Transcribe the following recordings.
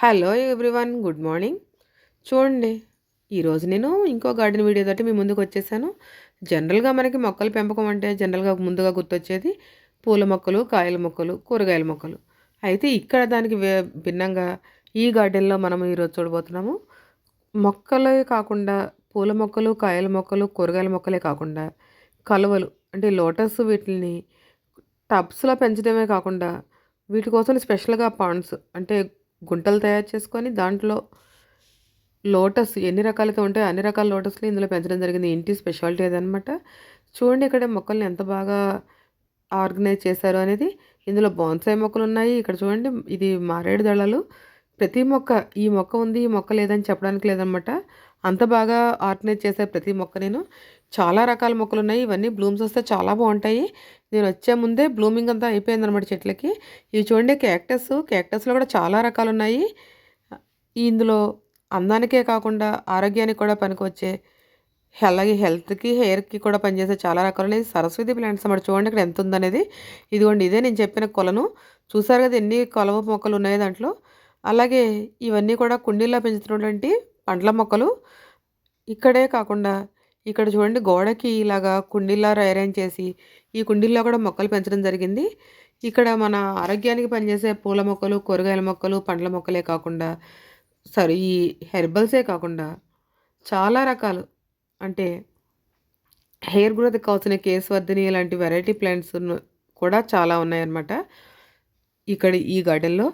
Hello everyone, good morning. చూడండి, ఈరోజు నేను ఇంకో గార్డెన్ వీడియో తోటి మీ ముందుకు వచ్చేసాను. జనరల్గా మనకి మొక్కల పెంపకం అంటే జనరల్గా ముందుగా గుర్తొచ్చేది పూల మొక్కలు, కాయల మొక్కలు, కూరగాయల మొక్కలు. అయితే ఇక్కడ దానికి భిన్నంగా ఈ గార్డెన్లో మనం ఈరోజు చూడబోతున్నాము. మొక్కలే కాకుండా పూల మొక్కలు, కాయల మొక్కలు, కూరగాయల మొక్కలే కాకుండా కలువలు అంటే లోటస్ వీటిని టబ్స్లో పెంచడమే కాకుండా వీటి కోసం స్పెషల్గా పాండ్స్ అంటే గుంటలు తయారు చేసుకొని దాంట్లో లోటస్ ఎన్ని రకాలతో ఉంటాయో అన్ని రకాల లోటస్లు ఇందులో పెంచడం జరిగింది. ఇంటి స్పెషాలిటీ అదనమాట. చూడండి ఇక్కడ మొక్కల్ని ఎంత బాగా ఆర్గనైజ్ చేశారు అనేది. ఇందులో బోన్సాయి మొక్కలు ఉన్నాయి. ఇక్కడ చూడండి, ఇది మారేడు దళాలు. ప్రతి మొక్క, ఈ మొక్క ఉంది ఈ మొక్క లేదని చెప్పడానికి లేదనమాట. అంత బాగా ఆర్గనైజ్ చేశారు ప్రతి మొక్క. నేను చాలా రకాల మొక్కలు ఉన్నాయి. ఇవన్నీ బ్లూమ్స్ వస్తే చాలా బాగుంటాయి. నేను వచ్చే ముందే బ్లూమింగ్ అంతా అయిపోయిందనమాట చెట్లకి. ఇవి చూడండి క్యాక్టస్లో కూడా చాలా రకాలు ఉన్నాయి. ఇందులో అందానికే కాకుండా ఆరోగ్యానికి కూడా పనికొచ్చే, అలాగే హెల్త్కి హెయిర్కి కూడా పనిచేసే చాలా రకాలు ఉన్నాయి. సరస్వతి ప్లాంట్స్ అన్నమాట. చూడండి ఇక్కడ ఎంత ఉందనేది. ఇదిగోండి, ఇదే నేను చెప్పిన కొలను. చూసారు కదా ఎన్ని కొలవ మొక్కలు ఉన్నాయి దాంట్లో. అలాగే ఇవన్నీ కూడా కుండీల్లో పెంచుతున్నటువంటి పండ్ల మొక్కలు. ఇక్కడే కాకుండా ఇక్కడ చూడండి, గోడకి ఇలాగా కుండీల్లో అరేంజ్ చేసి ఈ కుండీల్లో కూడా మొక్కలు పెంచడం జరిగింది. ఇక్కడ మన ఆరోగ్యానికి పనిచేసే పూల మొక్కలు, కూరగాయల మొక్కలు, పండ్ల మొక్కలే కాకుండా ఈ హెర్బల్సే కాకుండా చాలా రకాలు అంటే హెయిర్ గ్రోత్ కావాల్సిన కేశవర్ధిని ఇలాంటి వెరైటీ ప్లాంట్స్ కూడా చాలా ఉన్నాయన్నమాట ఇక్కడ ఈ గార్డెన్లో.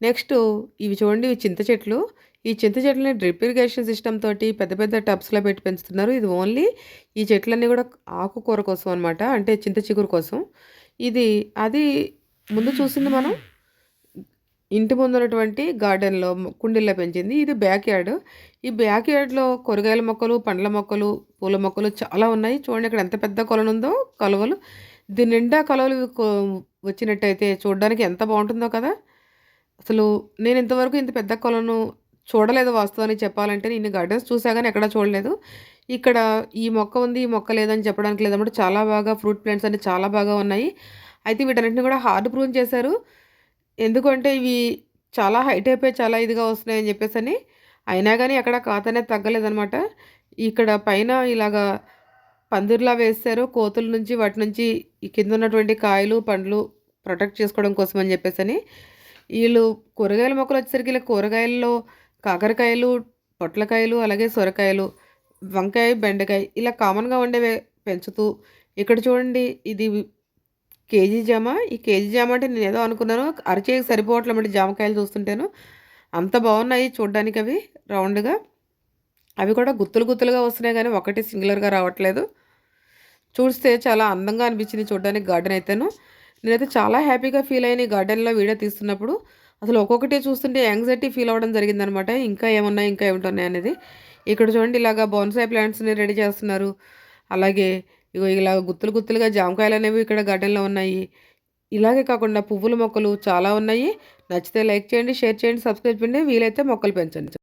నెక్స్ట్ ఇవి చూడండి, ఇవి చింత చెట్లు. ఈ చింత చెట్లని డ్రిప్ ఇరిగేషన్ సిస్టమ్ తోటి పెద్ద పెద్ద టబ్స్లో పెట్టి పెంచుతున్నారు. ఇది ఓన్లీ ఈ చెట్లన్నీ కూడా ఆకుకూర కోసం అనమాట, అంటే చింత చిగురు కోసం. అది ముందు చూసింది మనం ఇంటి ముందున్నటువంటి గార్డెన్లో కుండీల్లో పెంచింది. ఇది బ్యాక్ యార్డ్. ఈ బ్యాక్ యార్డ్లో కూరగాయల మొక్కలు, పండ్ల మొక్కలు, పూల మొక్కలు చాలా ఉన్నాయి. చూడండి ఇక్కడ ఎంత పెద్ద కొలనుందో కలువలు. దీని నిండా కలువలు వచ్చినట్టయితే చూడడానికి ఎంత బాగుంటుందో కదా. అసలు నేను ఇంతవరకు ఇంత పెద్ద కొలను చూడలేదు వాస్తవానికి చెప్పాలంటే. నేను గార్డెన్స్ చూసా కానీ ఎక్కడా చూడలేదు. ఇక్కడ ఈ మొక్క ఉంది ఈ మొక్క లేదని చెప్పడానికి లేదన్నమాట. చాలా బాగా ఫ్రూట్ ప్లాంట్స్ అన్ని చాలా బాగా ఉన్నాయి. అయితే వీటన్నిటిని కూడా హార్డ్ ప్రూన్ చేశారు. ఎందుకంటే ఇవి చాలా హైట్ అయిపోయి చాలా ఇదిగా వస్తున్నాయని చెప్పేసి అని. అయినా కానీ ఎక్కడ కాతనే తగ్గలేదనమాట. ఇక్కడ పైన ఇలాగా పందిర్లా వేస్తారు కోతుల నుంచి, వాటి నుంచి ఈ కింద ఉన్నటువంటి కాయలు పండ్లు ప్రొటెక్ట్ చేసుకోవడం కోసం అని చెప్పేసి అని. వీళ్ళు కూరగాయల మొక్కలు వచ్చేసరికి ఇలా కూరగాయల్లో కాకరకాయలు, పొట్లకాయలు, అలాగే సొరకాయలు, వంకాయ, బెండకాయ ఇలా కామన్గా ఉండేవే పెంచుతూ. ఇక్కడ చూడండి, ఇది కేజీ జామ. ఈ కేజీ జామ అంటే నేను ఏదో అనుకున్నాను, అరచేకి సరిపోవట్లే జామకాయలు చూస్తుంటేను. అంత బాగున్నాయి చూడ్డానికి. అవి రౌండ్గా, అవి కూడా గుత్తులు గుత్తులుగా వస్తున్నాయి కానీ ఒకటి సింగులర్గా రావట్లేదు. చూస్తే చాలా అందంగా అనిపించింది చూడడానికి గార్డెన్ అయితేను. నేనైతే చాలా హ్యాపీగా ఫీల్ అయిన ఈ గార్డెన్లో వీడియో తీస్తున్నప్పుడు. అసలు ఒక్కొక్కటి చూస్తుంటే యాంగ్జైటీ ఫీల్ అవ్వడం జరిగిందనమాట. ఇంకా ఏమున్నాయి ఇంకా ఏమిటున్నాయి అనేది. ఇక్కడ చూడండి, ఇలాగా బోన్సాయి ప్లాంట్స్ని రెడీ చేస్తున్నారు. అలాగే ఇలా గుత్తులు గుత్తులుగా జామకాయలు అనేవి ఇక్కడ గార్డెన్లో ఉన్నాయి. ఇలాగే కాకుండా పువ్వుల మొక్కలు చాలా ఉన్నాయి. నచ్చితే లైక్ చేయండి, షేర్ చేయండి, సబ్స్క్రైబ్ చేయండి. వీలైతే మొక్కలు పెంచండి.